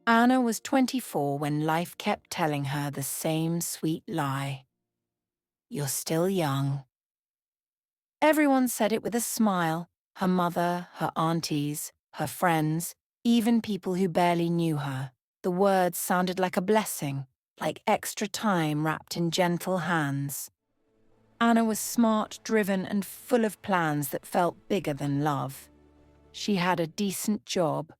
Anna was 24 when life kept telling her the same sweet lie. You're still young. Everyone said it with a smile. Her mother, her aunties, her friends, even people who barely knew her. The words sounded like a blessing, like extra time wrapped in gentle hands. Anna was smart, driven, and full of plans that felt bigger than love. She had a decent job,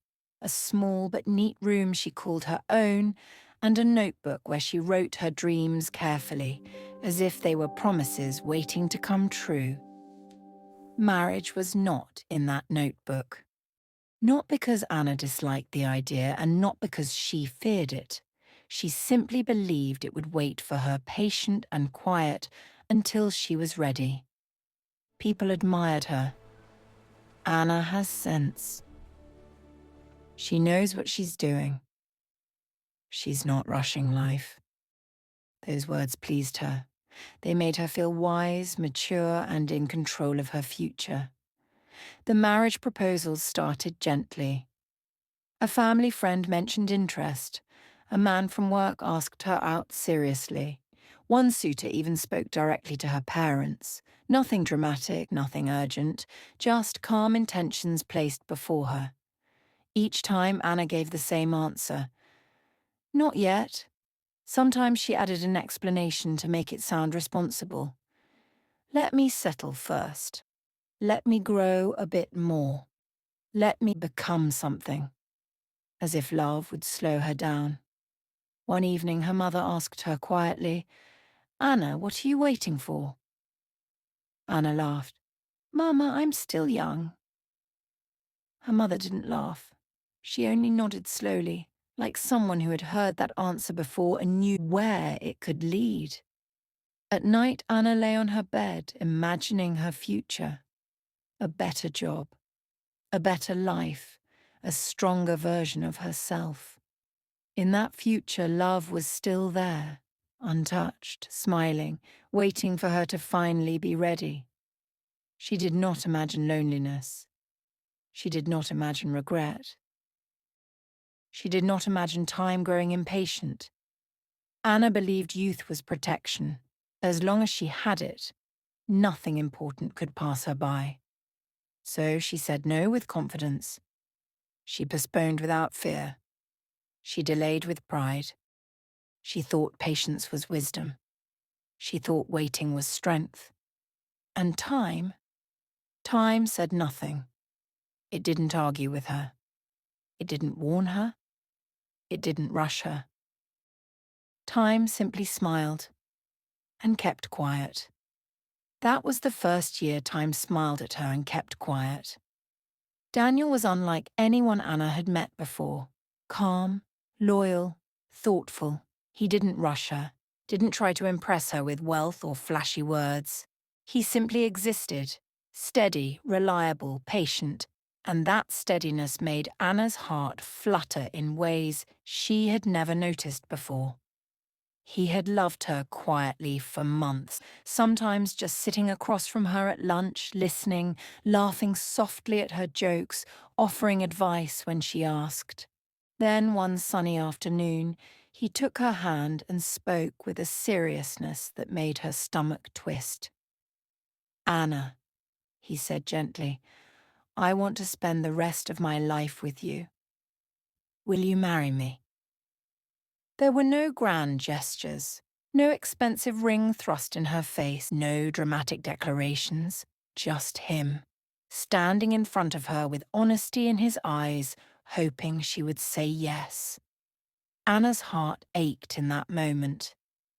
a small but neat room she called her own, and a notebook where she wrote her dreams carefully, as if they were promises waiting to come true. Marriage was not in that notebook. Not because Anna disliked the idea and not because she feared it. She simply believed it would wait for her patient and quiet until she was ready. People admired her. Anna has sense. She knows what she's doing. She's not rushing life. Those words pleased her. They made her feel wise, mature, and in control of her future. The marriage proposals started gently. A family friend mentioned interest. A man from work asked her out seriously. One suitor even spoke directly to her parents. Nothing dramatic, nothing urgent, just calm intentions placed before her. Each time Anna gave the same answer. Not yet. Sometimes she added an explanation to make it sound responsible. Let me settle first. Let me grow a bit more. Let me become something. As if love would slow her down. One evening her mother asked her quietly, Anna, what are you waiting for? Anna laughed. Mama, I'm still young. Her mother didn't laugh. She only nodded slowly, like someone who had heard that answer before and knew where it could lead. At night, Anna lay on her bed, imagining her future. A better job, a better life, a stronger version of herself. In that future, love was still there, untouched, smiling, waiting for her to finally be ready. She did not imagine loneliness. She did not imagine regret. She did not imagine time growing impatient. Anna believed youth was protection. As long as she had it, nothing important could pass her by. So she said no with confidence. She postponed without fear. She delayed with pride. She thought patience was wisdom. She thought waiting was strength. And time said nothing. It didn't argue with her. It didn't warn her. It didn't rush her. Time simply smiled and kept quiet. That was the first year time smiled at her and kept quiet. Daniel was unlike anyone Anna had met before. Calm, loyal, thoughtful. He didn't rush her, didn't try to impress her with wealth or flashy words. He simply existed, steady, reliable, patient, and that steadiness made Anna's heart flutter in ways she had never noticed before. He had loved her quietly for months, sometimes just sitting across from her at lunch, listening, laughing softly at her jokes, offering advice when she asked. Then one sunny afternoon, he took her hand and spoke with a seriousness that made her stomach twist. Anna, he said gently, I want to spend the rest of my life with you. Will you marry me? There were no grand gestures, no expensive ring thrust in her face, no dramatic declarations, just him, standing in front of her with honesty in his eyes, hoping she would say yes. Anna's heart ached in that moment.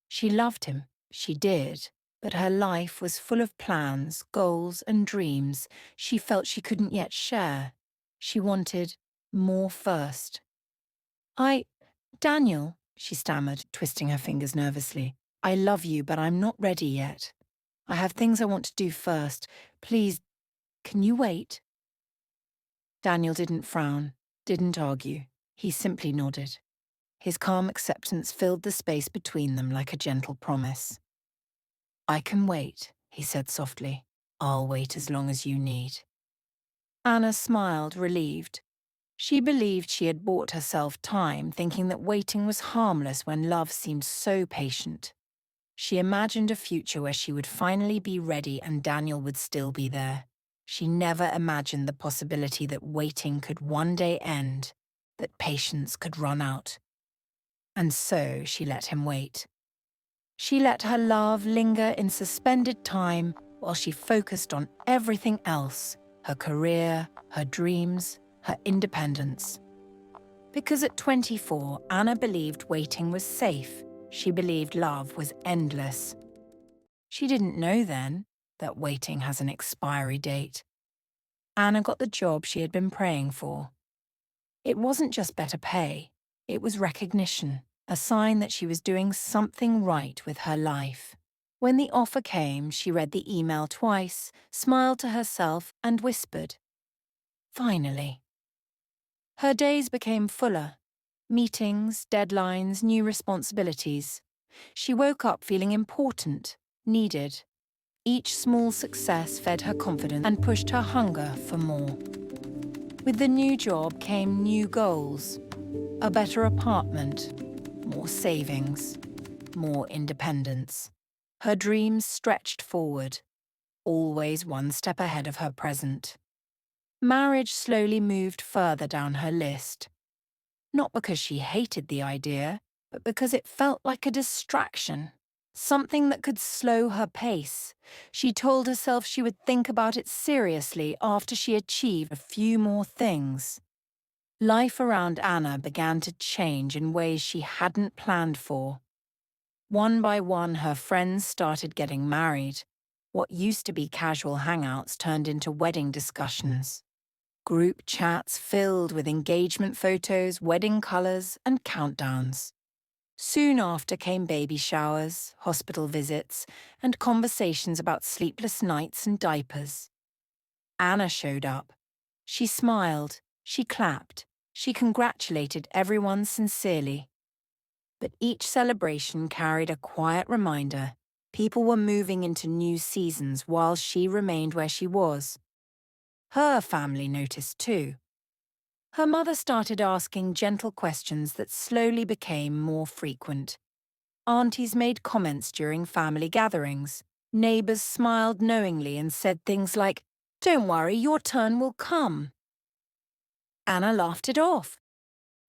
She loved him, she did, but her life was full of plans, goals, and dreams she felt she couldn't yet share. She wanted more first. Daniel, she stammered, twisting her fingers nervously. I love you, but I'm not ready yet. I have things I want to do first. Please, can you wait? Daniel didn't frown, didn't argue. He simply nodded. His calm acceptance filled the space between them like a gentle promise. I can wait, he said softly. I'll wait as long as you need. Anna smiled, relieved. She believed she had bought herself time, thinking that waiting was harmless when love seemed so patient. She imagined a future where she would finally be ready and Daniel would still be there. She never imagined the possibility that waiting could one day end, that patience could run out. And so she let him wait. She let her love linger in suspended time while she focused on everything else, her career, her dreams, her independence. Because at 24, Anna believed waiting was safe. She believed love was endless. She didn't know then that waiting has an expiry date. Anna got the job she had been praying for. It wasn't just better pay, it was recognition, a sign that she was doing something right with her life. When the offer came, she read the email twice, smiled to herself, and whispered, "Finally." Her days became fuller. Meetings, deadlines, new responsibilities. She woke up feeling important, needed. Each small success fed her confidence and pushed her hunger for more. With the new job came new goals. A better apartment, more savings, more independence. Her dreams stretched forward, always one step ahead of her present. Marriage slowly moved further down her list. Not because she hated the idea, but because it felt like a distraction, something that could slow her pace. She told herself she would think about it seriously after she achieved a few more things. Life around Anna began to change in ways she hadn't planned for. One by one, her friends started getting married. What used to be casual hangouts turned into wedding discussions. Group chats filled with engagement photos, wedding colours, and countdowns. Soon after came baby showers, hospital visits, and conversations about sleepless nights and diapers. Anna showed up. She smiled, she clapped, she congratulated everyone sincerely. But each celebration carried a quiet reminder. People were moving into new seasons while she remained where she was. Her family noticed too. Her mother started asking gentle questions that slowly became more frequent. Aunties made comments during family gatherings. Neighbours smiled knowingly and said things like, "Don't worry, your turn will come." Anna laughed it off.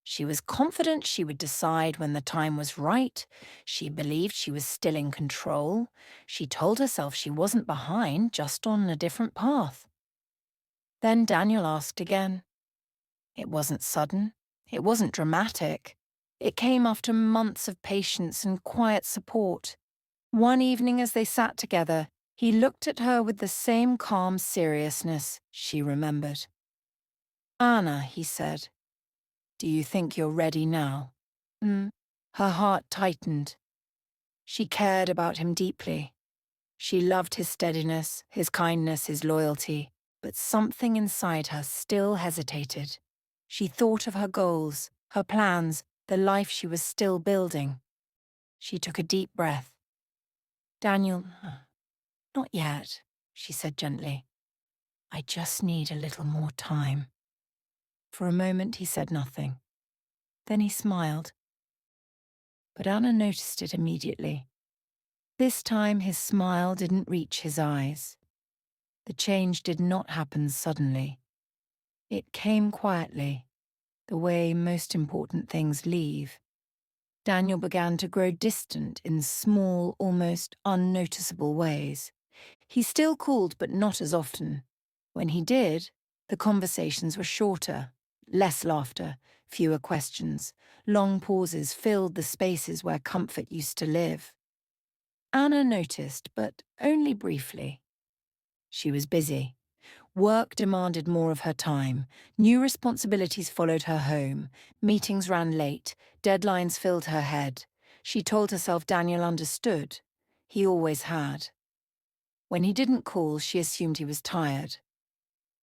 She was confident she would decide when the time was right. She believed she was still in control. She told herself she wasn't behind, just on a different path. Then Daniel asked again. It wasn't sudden. It wasn't dramatic. It came after months of patience and quiet support. One evening as they sat together, he looked at her with the same calm seriousness she remembered. "Anna," he said, "do you think you're ready now?" Her heart tightened. She cared about him deeply. She loved his steadiness, his kindness, his loyalty, but something inside her still hesitated. She thought of her goals, her plans, the life she was still building. She took a deep breath. "Daniel, not yet," she said gently. "I just need a little more time." For a moment he said nothing. Then he smiled. But Anna noticed it immediately. This time his smile didn't reach his eyes. The change did not happen suddenly. It came quietly, the way most important things leave. Daniel began to grow distant in small, almost unnoticeable ways. He still called, but not as often. When he did, the conversations were shorter, less laughter, fewer questions. Long pauses filled the spaces where comfort used to live. Anna noticed, but only briefly. She was busy. Work demanded more of her time. New responsibilities followed her home. Meetings ran late. Deadlines filled her head. She told herself Daniel understood. He always had. When he didn't call, she assumed he was tired.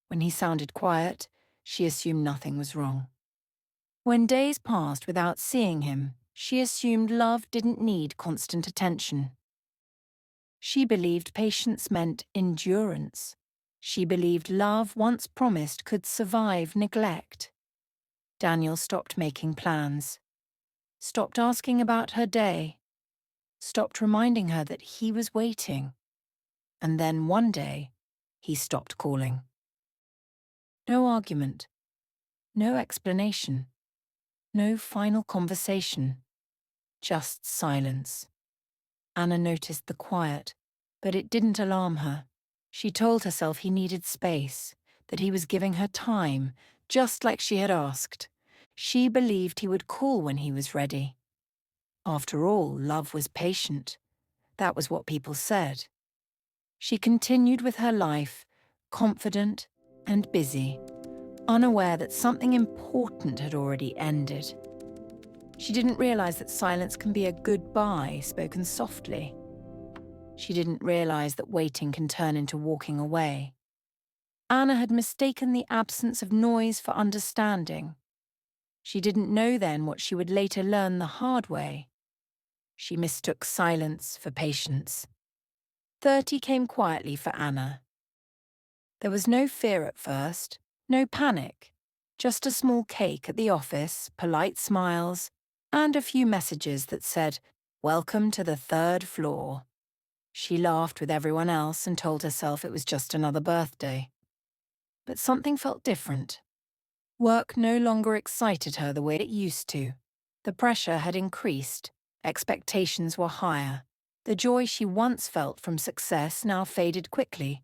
When he sounded quiet, she assumed nothing was wrong. When days passed without seeing him, she assumed love didn't need constant attention. She believed patience meant endurance. She believed love once promised could survive neglect. Daniel stopped making plans, stopped asking about her day, stopped reminding her that he was waiting. And then one day, he stopped calling. No argument, no explanation, no final conversation, just silence. Anna noticed the quiet, but it didn't alarm her. She told herself he needed space, that he was giving her time, just like she had asked. She believed he would call when he was ready. After all, love was patient. That was what people said. She continued with her life, confident and busy, unaware that something important had already ended. She didn't realize that silence can be a goodbye spoken softly. She didn't realize that waiting can turn into walking away. Anna had mistaken the absence of noise for understanding. She didn't know then what she would later learn the hard way. She mistook silence for patience. 30 came quietly for Anna. There was no fear at first, no panic, just a small cake at the office, polite smiles, and a few messages that said, "Welcome to the 3rd floor." She laughed with everyone else and told herself it was just another birthday. But something felt different. Work no longer excited her the way it used to. The pressure had increased, expectations were higher. The joy she once felt from success now faded quickly.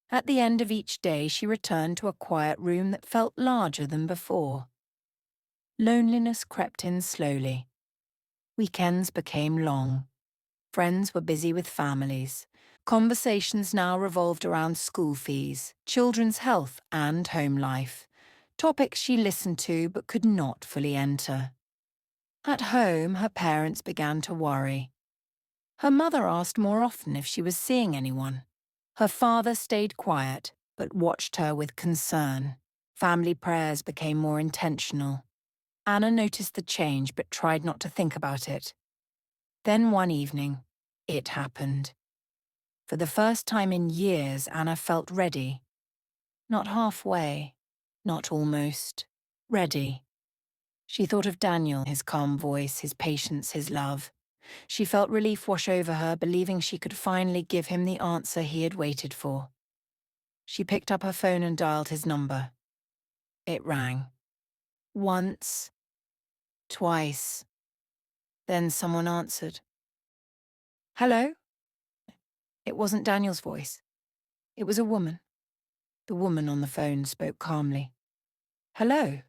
At the end of each day, she returned to a quiet room that felt larger than before. Loneliness crept in slowly. Weekends became long. Friends were busy with families. Conversations now revolved around school fees, children's health, and home life. Topics she listened to but could not fully enter. At home, her parents began to worry. Her mother asked more often if she was seeing anyone. Her father stayed quiet, but watched her with concern. Family prayers became more intentional. Anna noticed the change but tried not to think about it. Then one evening, it happened. For the first time in years, Anna felt ready. Not halfway, not almost. Ready. She thought of Daniel, his calm voice, his patience, his love. She felt relief wash over her, believing she could finally give him the answer he had waited for. She picked up her phone and dialed his number. It rang. Once. Twice. Then someone answered. Hello? It wasn't Daniel's voice. It was a woman. The woman on the phone spoke calmly. Hello?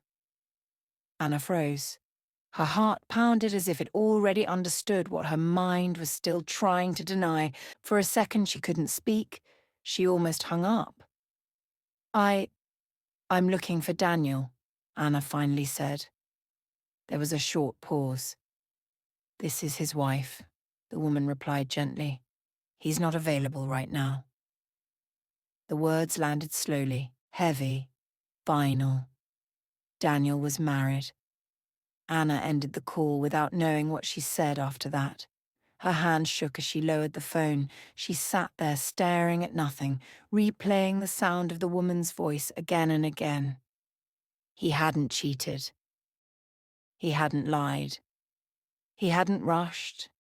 Anna froze. Her heart pounded as if it already understood what her mind was still trying to deny. For a second she couldn't speak. She almost hung up. I'm looking for Daniel, Anna finally said. There was a short pause. This is his wife, the woman replied gently. He's not available right now. The words landed slowly, heavy, final. Daniel was married. Anna ended the call without knowing what she said after that. Her hand shook as she lowered the phone. She sat there staring at nothing, replaying the sound of the woman's voice again and again. He hadn't cheated. He hadn't lied. He hadn't rushed.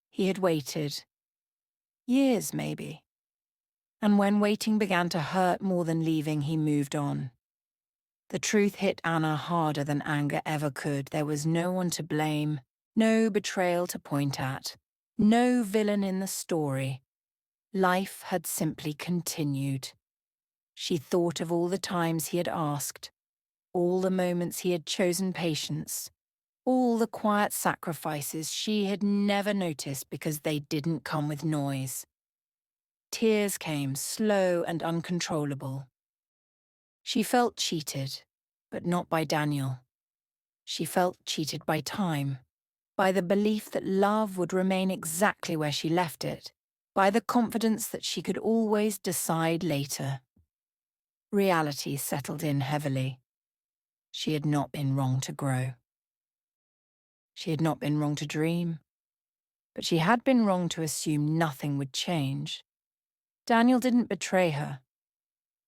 He had waited. Years, maybe. And when waiting began to hurt more than leaving, he moved on. The truth hit Anna harder than anger ever could. There was no one to blame, no betrayal to point at, no villain in the story. Life had simply continued. She thought of all the times he had asked, all the moments he had chosen patience, all the quiet sacrifices she had never noticed because they didn't come with noise. Tears came, slow and uncontrollable. She felt cheated, but not by Daniel. She felt cheated by time, by the belief that love would remain exactly where she left it, by the confidence that she could always decide later. Reality settled in heavily. She had not been wrong to grow. She had not been wrong to dream, but she had been wrong to assume nothing would change. Daniel didn't betray her.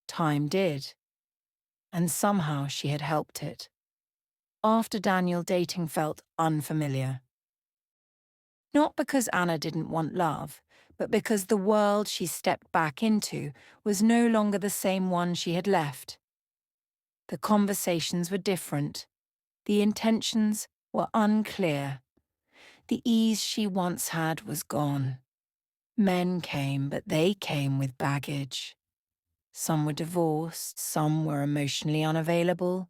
Time did. And somehow she had helped it. after Daniel, dating felt unfamiliar. Not because Anna didn't want love, but because the world she stepped back into was no longer the same one she had left. The conversations were different. The intentions were unclear. The ease she once had was gone. Men came, but they came with baggage. Some were divorced, some were emotionally unavailable,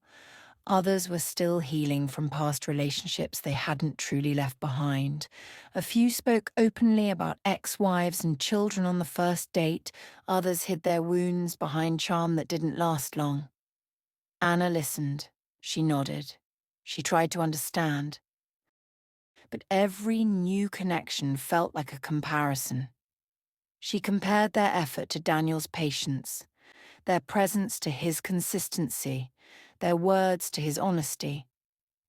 others were still healing from past relationships they hadn't truly left behind. A few spoke openly about ex-wives and children on the first date, others hid their wounds behind charm that didn't last long. Anna listened. She nodded. She tried to understand. But every new connection felt like a comparison. She compared their effort to Daniel's patience, their presence to his consistency, their words to his honesty.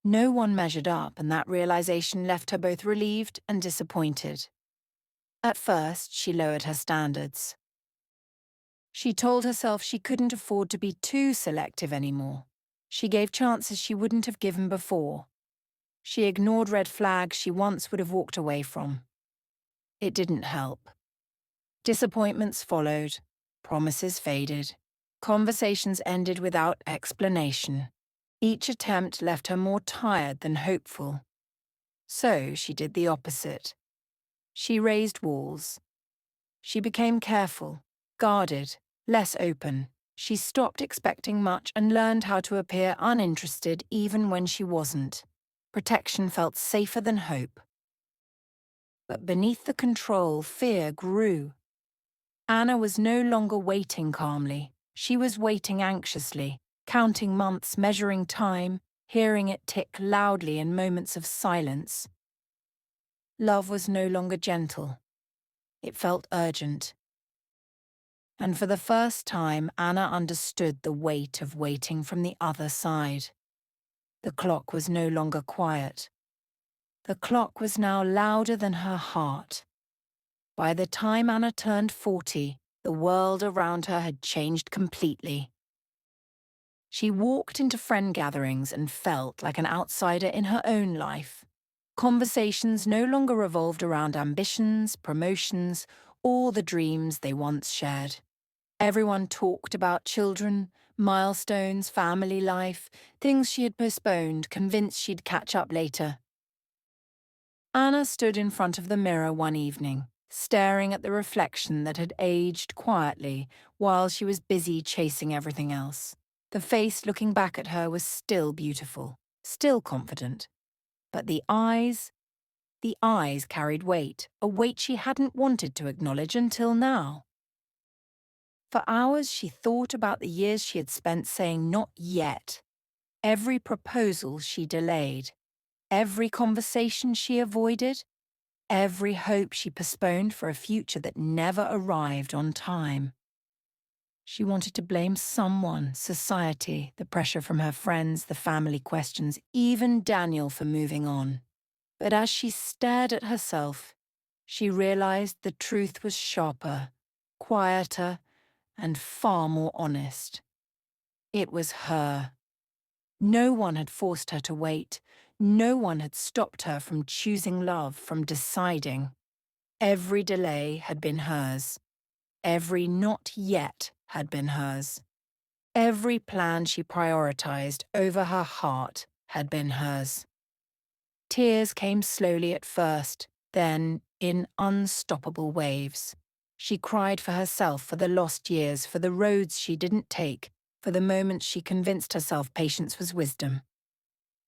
No one measured up, and that realization left her both relieved and disappointed. At first, she lowered her standards. She told herself she couldn't afford to be too selective anymore. She gave chances she wouldn't have given before. She ignored red flags she once would have walked away from. It didn't help. Disappointments followed. Promises faded. Conversations ended without explanation. Each attempt left her more tired than hopeful. So she did the opposite. She raised walls. She became careful, guarded, less open. She stopped expecting much and learned how to appear uninterested even when she wasn't. Protection felt safer than hope. But beneath the control, fear grew. Anna was no longer waiting calmly. She was waiting anxiously, counting months, measuring time, hearing it tick loudly in moments of silence. Love was no longer gentle. It felt urgent. And for the first time, Anna understood the weight of waiting from the other side. The clock was no longer quiet. The clock was now louder than her heart. By the time Anna turned 40, the world around her had changed completely. She walked into friend gatherings and felt like an outsider in her own life. Conversations no longer revolved around ambitions, promotions, or the dreams they once shared. Everyone talked about children, milestones, family life, things she had postponed, convinced she'd catch up later. Anna stood in front of the mirror one evening, staring at the reflection that had aged quietly while she was busy chasing everything else. The face looking back at her was still beautiful, still confident. But the eyes carried weight, a weight she hadn't wanted to acknowledge until now. For hours she thought about the years she had spent saying not yet, every proposal she delayed, every conversation she avoided, every hope she postponed for a future that never arrived on time. She wanted to blame someone, society, the pressure from her friends, the family questions, even Daniel for moving on. But as she stared at herself, she realized the truth was sharper, quieter, and far more honest. It was her. No one had forced her to wait. No one had stopped her from choosing love, from deciding. Every delay had been hers. Every not yet had been hers. Every plan she prioritized over her heart had been hers. Tears came slowly at first, then in unstoppable waves. She cried for herself, for the lost years, for the roads she didn't take, for the moments she convinced herself patience was wisdom.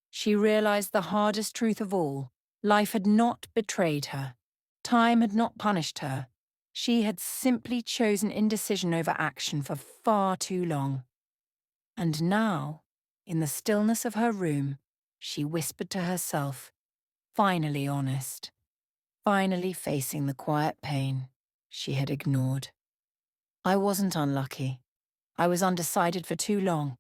She realized the hardest truth of all. Life had not betrayed her. Time had not punished her. She had simply chosen indecision over action for far too long. And now, in the stillness of her room, she whispered to herself, finally honest, finally facing the quiet pain she had ignored. I wasn't unlucky. I was undecided for too long.